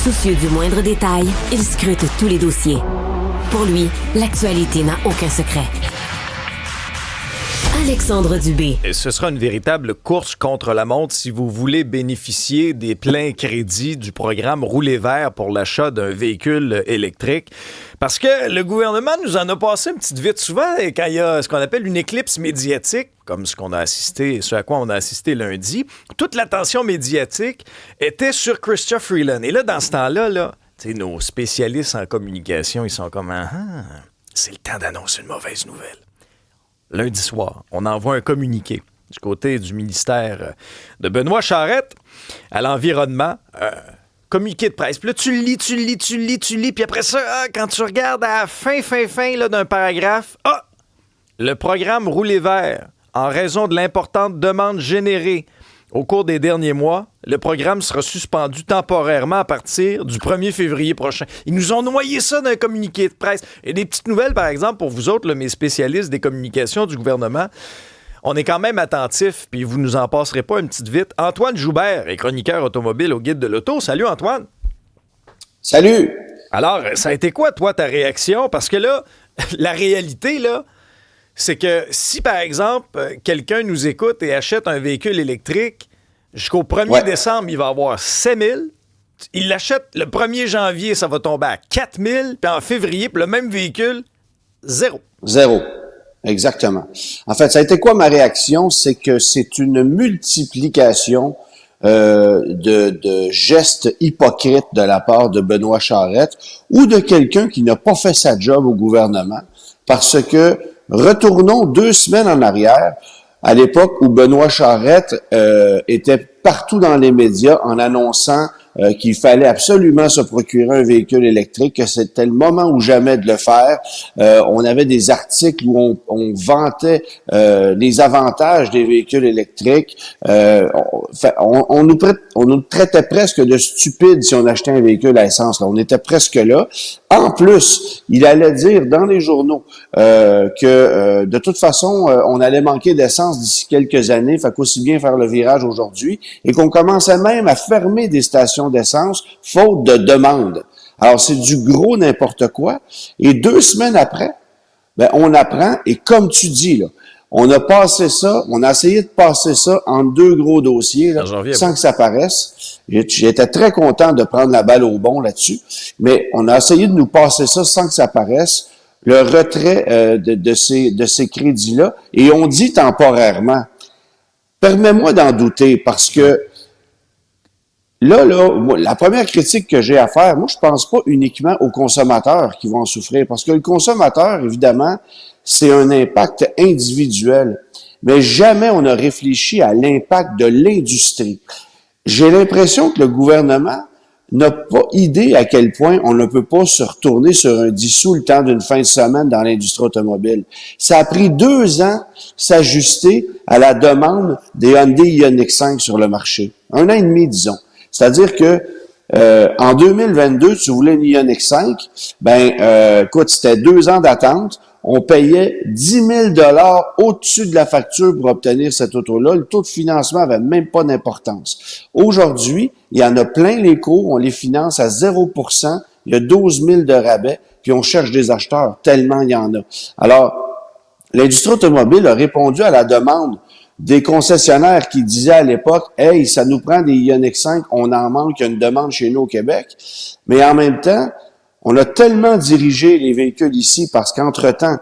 Soucieux du moindre détail, il scrute tous les dossiers. Pour lui, l'actualité n'a aucun secret. Alexandre Dubé. Et ce sera une véritable course contre la montre si vous voulez bénéficier des pleins crédits du programme Rouler vert pour l'achat d'un véhicule électrique. Parce que le gouvernement nous en a passé une petite vite souvent quand il y a ce qu'on appelle une éclipse médiatique, comme ce à quoi on a assisté lundi. Toute l'attention médiatique était sur Chrystia Freeland. Et là, dans ce temps-là, nos spécialistes en communication, ils sont comme c'est le temps d'annoncer une mauvaise nouvelle. Lundi soir, on envoie un communiqué du côté du ministère de Benoît Charette à l'environnement. Communiqué de presse. Puis là, tu le lis. Puis après ça, quand tu regardes à la fin là, d'un paragraphe, le programme Rouler vert, en raison de l'importante demande générée au cours des derniers mois, le programme sera suspendu temporairement à partir du 1er février prochain. Ils nous ont noyé ça dans un communiqué de presse. Et des petites nouvelles, par exemple, pour vous autres, là, mes spécialistes des communications du gouvernement, on est quand même attentifs, puis vous nous en passerez pas une petite vite. Antoine Joubert est chroniqueur automobile au Guide de l'Auto. Salut, Antoine. Salut. Alors, ça a été quoi, toi, ta réaction? Parce que là, la réalité, là, c'est que si, par exemple, quelqu'un nous écoute et achète un véhicule électrique, jusqu'au 1er décembre, il va avoir 7 000. Il l'achète le 1er janvier, ça va tomber à 4 000. Puis en février, pour le même véhicule, 0. 0. Exactement. En fait, ça a été quoi ma réaction? C'est que c'est une multiplication de gestes hypocrites de la part de Benoît Charette ou de quelqu'un qui n'a pas fait sa job au gouvernement. Parce que, retournons 2 semaines en arrière, à l'époque où Benoît Charette était partout dans les médias en annonçant qu'il fallait absolument se procurer un véhicule électrique, que c'était le moment ou jamais de le faire. On avait des articles où on vantait les avantages des véhicules électriques. On nous traitait presque de stupides si on achetait un véhicule à essence. Là. On était presque là. En plus, il allait dire dans les journaux que de toute façon, on allait manquer d'essence d'ici quelques années, fait qu'aussi bien faire le virage aujourd'hui, et qu'on commençait même à fermer des stations d'essence faute de demande. Alors, c'est du gros n'importe quoi. Et 2 semaines après, on apprend, et comme tu dis, là, on a essayé de passer ça en 2 gros dossiers, là, sans que ça paraisse. J'étais très content de prendre la balle au bon là-dessus, mais on a essayé de nous passer ça sans que ça paraisse, le retrait de ces crédits-là, et on dit temporairement. Permets-moi d'en douter, parce que là, moi, la première critique que j'ai à faire, moi, je pense pas uniquement aux consommateurs qui vont en souffrir, parce que le consommateur, évidemment, c'est un impact individuel, mais jamais on a réfléchi à l'impact de l'industrie. J'ai l'impression que le gouvernement n'a pas idée à quel point on ne peut pas se retourner sur un dissous le temps d'une fin de semaine dans l'industrie automobile. Ça a pris 2 ans s'ajuster à la demande des Hyundai Ioniq 5 sur le marché. 1 an et demi, disons. C'est-à-dire que en 2022, tu voulais une Ioniq 5, écoute, c'était 2 ans d'attente. On payait 10 000 $ au-dessus de la facture pour obtenir cette auto-là. Le taux de financement avait même pas d'importance. Aujourd'hui, il y en a plein les cours, on les finance à 0%, il y a 12 000 de rabais, puis on cherche des acheteurs, tellement il y en a. Alors, l'industrie automobile a répondu à la demande des concessionnaires qui disaient à l'époque « Hey, ça nous prend des Ioniq 5, on en manque, il y a une demande chez nous au Québec. » Mais en même temps, on a tellement dirigé les véhicules ici parce qu'entre-temps,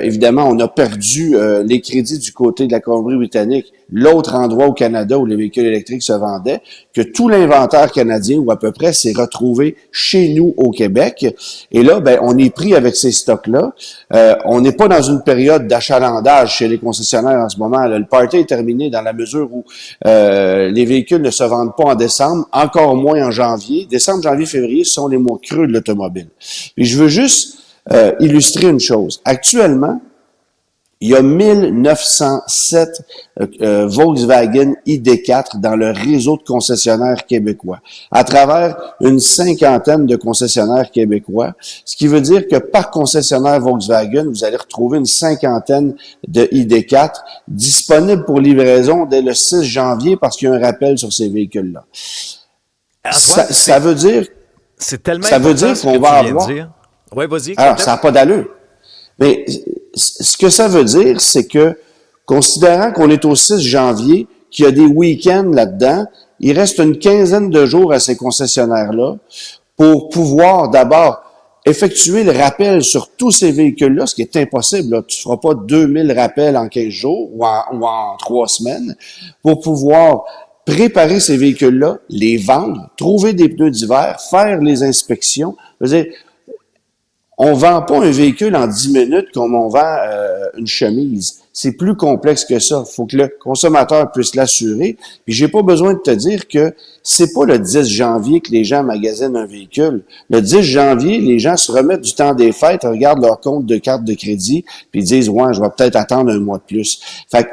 évidemment, on a perdu les crédits du côté de la Colombie-Britannique, l'autre endroit au Canada où les véhicules électriques se vendaient, que tout l'inventaire canadien, ou à peu près, s'est retrouvé chez nous au Québec. Et là, on est pris avec ces stocks-là. On n'est pas dans une période d'achalandage chez les concessionnaires en ce moment. Là, le party est terminé dans la mesure où les véhicules ne se vendent pas en décembre, encore moins en janvier. Décembre, janvier, février, ce sont les mois creux de l'automobile. Et je veux juste illustrer une chose. Actuellement, il y a 1907 Volkswagen ID4 dans le réseau de concessionnaires québécois, à travers une 50aine de concessionnaires québécois, ce qui veut dire que par concessionnaire Volkswagen, vous allez retrouver une 50aine de ID4 disponibles pour livraison dès le 6 janvier parce qu'il y a un rappel sur ces véhicules-là. Ça veut dire... C'est tellement Ça veut important dire ce qu'on que va tu viens de avoir... dire. Oui, vas-y. Alors, ça n'a pas d'allure. Mais ce que ça veut dire, c'est que, considérant qu'on est au 6 janvier, qu'il y a des week-ends là-dedans, il reste une quinzaine de jours à ces concessionnaires-là pour pouvoir d'abord effectuer le rappel sur tous ces véhicules-là, ce qui est impossible. Là. Tu ne feras pas 2000 rappels en 15 jours ou en 3 semaines pour pouvoir préparer ces véhicules-là, les vendre, trouver des pneus d'hiver, faire les inspections. Je veux dire, on vend pas un véhicule en 10 minutes comme on vend une chemise. C'est plus complexe que ça. Il faut que le consommateur puisse l'assurer. Puis j'ai pas besoin de te dire que c'est pas le 10 janvier que les gens magasinent un véhicule. Le 10 janvier, les gens se remettent du temps des fêtes, regardent leur compte de carte de crédit, puis ils disent « Ouais, je vais peut-être attendre un mois de plus. » Fait que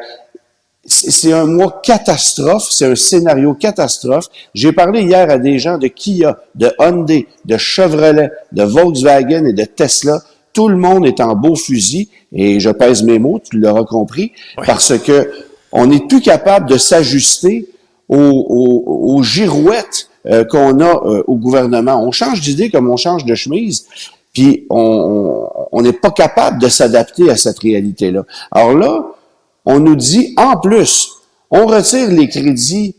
c'est un mois catastrophe, c'est un scénario catastrophe. J'ai parlé hier à des gens de Kia, de Hyundai, de Chevrolet, de Volkswagen et de Tesla. Tout le monde est en beau fusil, et je pèse mes mots, tu l'auras compris, parce que on n'est plus capable de s'ajuster aux girouettes qu'on a au gouvernement. On change d'idée comme on change de chemise, puis on n'est pas capable de s'adapter à cette réalité-là. Alors là, on nous dit, en plus, on retire les crédits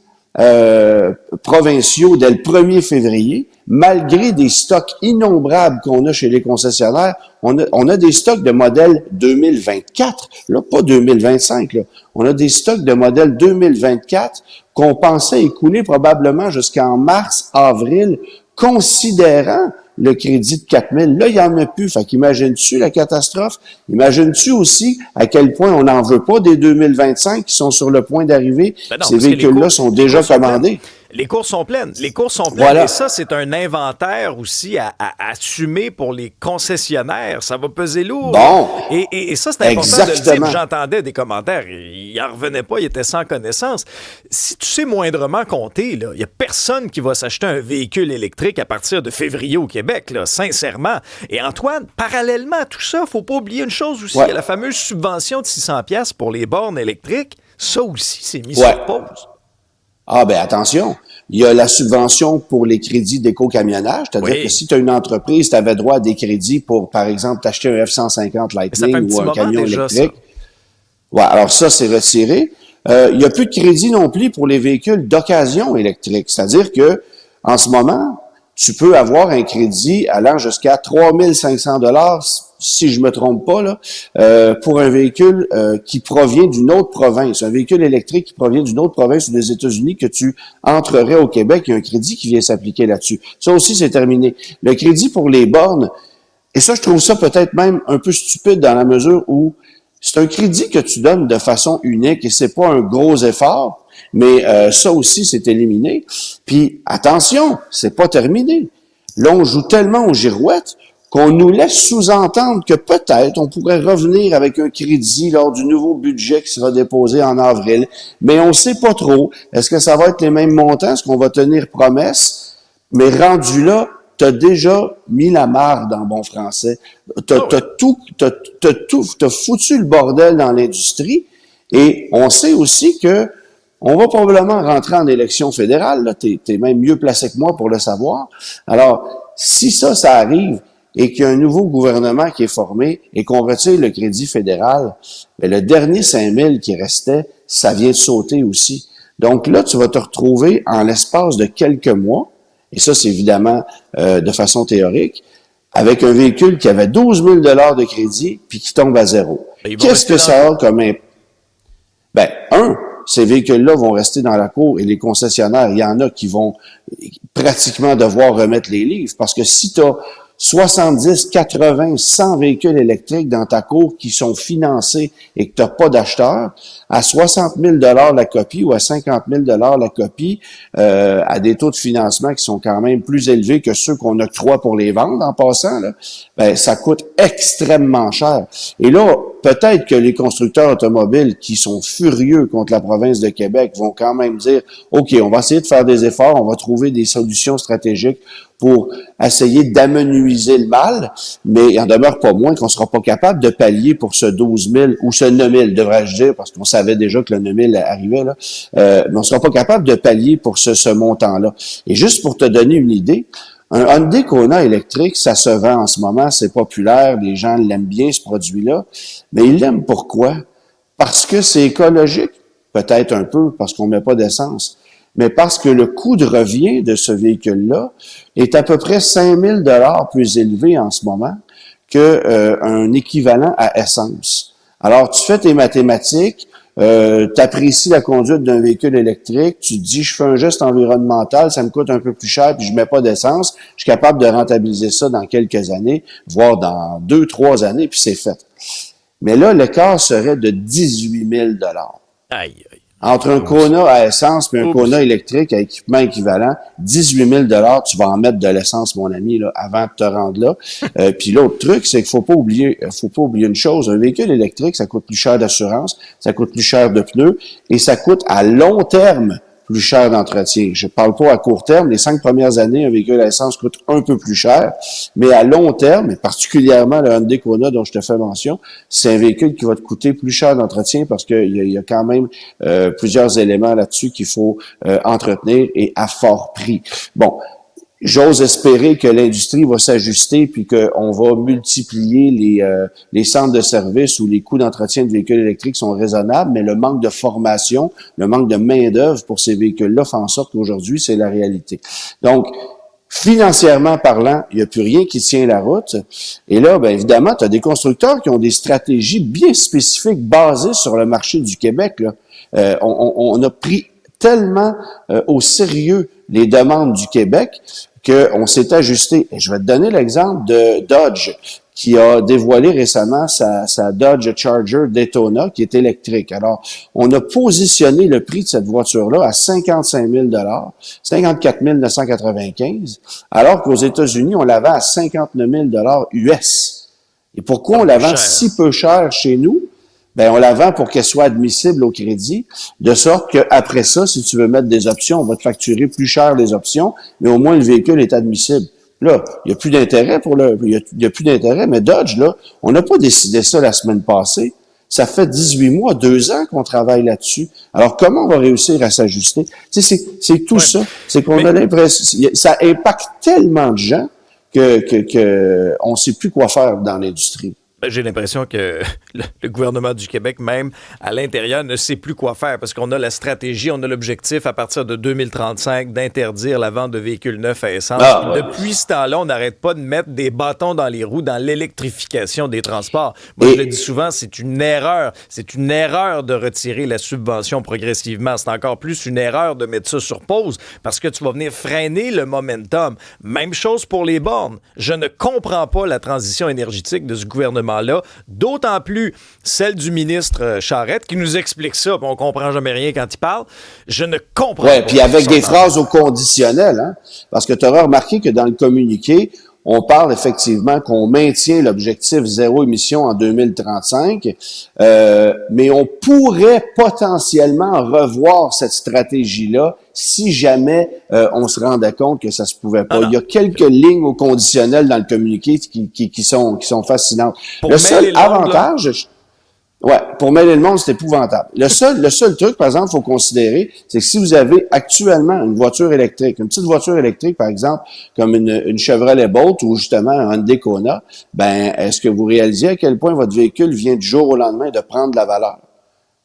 provinciaux dès le 1er février, malgré des stocks innombrables qu'on a chez les concessionnaires. On a des stocks de modèles 2024, là, pas 2025. Là. On a des stocks de modèles 2024 qu'on pensait écouler probablement jusqu'en mars, avril, considérant le crédit de 4 000. Là, il n'y en a plus. Fait qu'imagines-tu la catastrophe? Imagines-tu aussi à quel point on n'en veut pas des 2025 qui sont sur le point d'arriver? Ben non, ces véhicules-là sont déjà commandés. Les courses sont pleines. Les courses sont pleines. Voilà. Et ça, c'est un inventaire aussi à assumer pour les concessionnaires. Ça va peser lourd. Bon. Et ça, c'est important de le dire. J'entendais des commentaires. Il n'en revenait pas. Il était sans connaissance. Si tu sais moindrement compter, il n'y a personne qui va s'acheter un véhicule électrique à partir de février au Québec, là, sincèrement. Et Antoine, parallèlement à tout ça, il ne faut pas oublier une chose aussi. Il y a la fameuse subvention de 600$ pour les bornes électriques. Ça aussi, c'est mis sur pause. Ah ben attention, il y a la subvention pour les crédits d'éco-camionnage, c'est-à-dire que si tu as une entreprise, tu avais droit à des crédits pour, par exemple, t'acheter un F-150 Lightning ou un camion électrique. Ouais, alors ça, c'est retiré. Il n'y a plus de crédit non plus pour les véhicules d'occasion électriques, c'est-à-dire que en ce moment, tu peux avoir un crédit allant jusqu'à 3 500 $, si je me trompe pas, là, pour un véhicule qui provient d'une autre province, un véhicule électrique qui provient d'une autre province ou des États-Unis que tu entrerais au Québec, il y a un crédit qui vient s'appliquer là-dessus. Ça aussi, c'est terminé. Le crédit pour les bornes, et ça, je trouve ça peut-être même un peu stupide dans la mesure où c'est un crédit que tu donnes de façon unique et c'est pas un gros effort, mais ça aussi, c'est éliminé. Puis, attention, c'est pas terminé. Là, on joue tellement aux girouettes qu'on nous laisse sous-entendre que peut-être on pourrait revenir avec un crédit lors du nouveau budget qui sera déposé en avril, mais on ne sait pas trop. Est-ce que ça va être les mêmes montants? Est-ce qu'on va tenir promesse? Mais rendu là, t'as déjà mis la marde en bon français. T'as foutu le bordel dans l'industrie et on sait aussi que on va probablement rentrer en élection fédérale. Là, t'es même mieux placé que moi pour le savoir. Alors, si ça arrive, et qu'il y a un nouveau gouvernement qui est formé et qu'on retire le crédit fédéral, bien, le dernier 5 000 qui restait, ça vient de sauter aussi. Donc là, tu vas te retrouver en l'espace de quelques mois, et ça, c'est évidemment de façon théorique, avec un véhicule qui avait 12 000 $ de crédit puis qui tombe à zéro. Qu'est-ce que ça a comme impact? Ben, ces véhicules-là vont rester dans la cour et les concessionnaires, il y en a qui vont pratiquement devoir remettre les livres parce que si tu as 70, 80, 100 véhicules électriques dans ta cour qui sont financés et que tu n'as pas d'acheteur, à 60 000 $ la copie ou à 50 000 $ la copie, à des taux de financement qui sont quand même plus élevés que ceux qu'on octroie pour les vendre en passant, là, ben, ça coûte extrêmement cher. Et là, peut-être que les constructeurs automobiles qui sont furieux contre la province de Québec vont quand même dire « OK, on va essayer de faire des efforts, on va trouver des solutions stratégiques pour essayer d'amenuiser le mal, mais il en demeure pas moins qu'on sera pas capable de pallier pour ce 12 000 ou ce 9 000, devrais-je dire, parce qu'on savait déjà que le 9 000 arrivait, là, mais on sera pas capable de pallier pour ce montant-là. Et juste pour te donner une idée, Un Hyundai Kona électrique, ça se vend en ce moment, c'est populaire, les gens l'aiment bien, ce produit-là. Mais ils l'aiment pourquoi? Parce que c'est écologique? Peut-être un peu, parce qu'on met pas d'essence. Mais parce que le coût de revient de ce véhicule-là est à peu près 5 000 $ plus élevé en ce moment qu'un équivalent à essence. Alors, tu fais tes mathématiques, tu apprécies la conduite d'un véhicule électrique, tu te dis, je fais un geste environnemental, ça me coûte un peu plus cher, puis je mets pas d'essence, je suis capable de rentabiliser ça dans quelques années, voire dans 2-3 années, puis c'est fait. Mais là, l'écart serait de 18 000 $. Aïe, aïe. Entre un Kona à essence et un Kona électrique à équipement équivalent, 18 000 $, tu vas en mettre de l'essence, mon ami, là, avant de te rendre là. Puis l'autre truc, c'est qu'il faut pas oublier une chose. Un véhicule électrique, ça coûte plus cher d'assurance, ça coûte plus cher de pneus et ça coûte à long terme plus cher d'entretien. Je parle pas à court terme. Les 5 premières années, un véhicule à essence coûte un peu plus cher, mais à long terme, et particulièrement le Hyundai Kona dont je te fais mention, c'est un véhicule qui va te coûter plus cher d'entretien parce qu'il y a quand même plusieurs éléments là-dessus qu'il faut entretenir et à fort prix. Bon. J'ose espérer que l'industrie va s'ajuster puis qu'on va multiplier les centres de services où les coûts d'entretien de véhicules électriques sont raisonnables, mais le manque de formation, le manque de main-d'œuvre pour ces véhicules-là fait en sorte qu'aujourd'hui, c'est la réalité. Donc, financièrement parlant, il n'y a plus rien qui tient la route. Et là, bien évidemment, tu as des constructeurs qui ont des stratégies bien spécifiques basées sur le marché du Québec, là. On a pris tellement au sérieux les demandes du Québec qu'on s'est ajusté. Et je vais te donner l'exemple de Dodge, qui a dévoilé récemment sa Dodge Charger Daytona, qui est électrique. Alors, on a positionné le prix de cette voiture-là à 55 000 $, 54 995, alors qu'aux États-Unis, on la vend à 59 000 $ US. Et pourquoi on la vend si peu cher chez nous? Ben, on la vend pour qu'elle soit admissible au crédit, de sorte qu'après ça, si tu veux mettre des options, on va te facturer plus cher les options, mais au moins le véhicule est admissible. Là, il n'y a plus d'intérêt il y a plus d'intérêt, mais Dodge, là, on n'a pas décidé ça la semaine passée. Ça fait 18 mois, 2 ans qu'on travaille là-dessus. Alors, comment on va réussir à s'ajuster? Tu sais, c'est tout ça. C'est qu'on a l'impression, ça impacte tellement de gens que on sait plus quoi faire dans l'industrie. J'ai l'impression que le gouvernement du Québec, même à l'intérieur, ne sait plus quoi faire parce qu'on a la stratégie, on a l'objectif à partir de 2035 d'interdire la vente de véhicules neufs à essence. Depuis ce temps-là, on n'arrête pas de mettre des bâtons dans les roues dans l'électrification des transports. Moi, je le dis souvent, c'est une erreur. C'est une erreur de retirer la subvention progressivement. C'est encore plus une erreur de mettre ça sur pause parce que tu vas venir freiner le momentum. Même chose pour les bornes. Je ne comprends pas la transition énergétique de ce gouvernement-là, d'autant plus celle du ministre Charette qui nous explique ça, puis on comprend jamais rien quand il parle. Je ne comprends pas. Puis avec des phrases au conditionnel, hein, parce que tu auras remarqué que dans le communiqué, on parle effectivement qu'on maintient l'objectif zéro émission en 2035, mais on pourrait potentiellement revoir cette stratégie-là si jamais on se rendait compte que ça se pouvait pas. Il y a quelques lignes au conditionnel dans le communiqué qui sont fascinantes. Le seul avantage... Ouais, pour mêler le monde, c'est épouvantable. Le seul truc, par exemple, faut considérer, c'est que si vous avez actuellement une voiture électrique, une petite voiture électrique, par exemple, comme une Chevrolet Bolt ou justement un Hyundai Kona, ben, est-ce que vous réalisez à quel point votre véhicule vient du jour au lendemain de prendre de la valeur?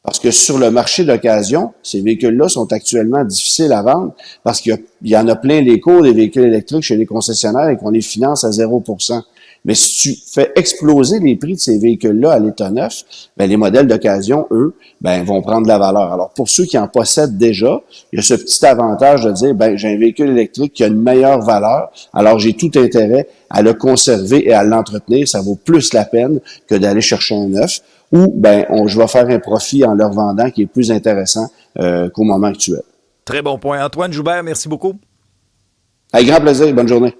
Parce que sur le marché d'occasion, ces véhicules-là sont actuellement difficiles à vendre parce qu'il y en a plein les cours des véhicules électriques chez les concessionnaires et qu'on les finance à 0%. Mais si tu fais exploser les prix de ces véhicules-là à l'état neuf, ben les modèles d'occasion, eux, ben vont prendre de la valeur. Alors pour ceux qui en possèdent déjà, il y a ce petit avantage de dire, ben j'ai un véhicule électrique qui a une meilleure valeur, alors j'ai tout intérêt à le conserver et à l'entretenir. Ça vaut plus la peine que d'aller chercher un neuf. Ou ben je vais faire un profit en leur vendant qui est plus intéressant qu'au moment actuel. Très bon point. Antoine Joubert, merci beaucoup. Avec grand plaisir. Bonne journée.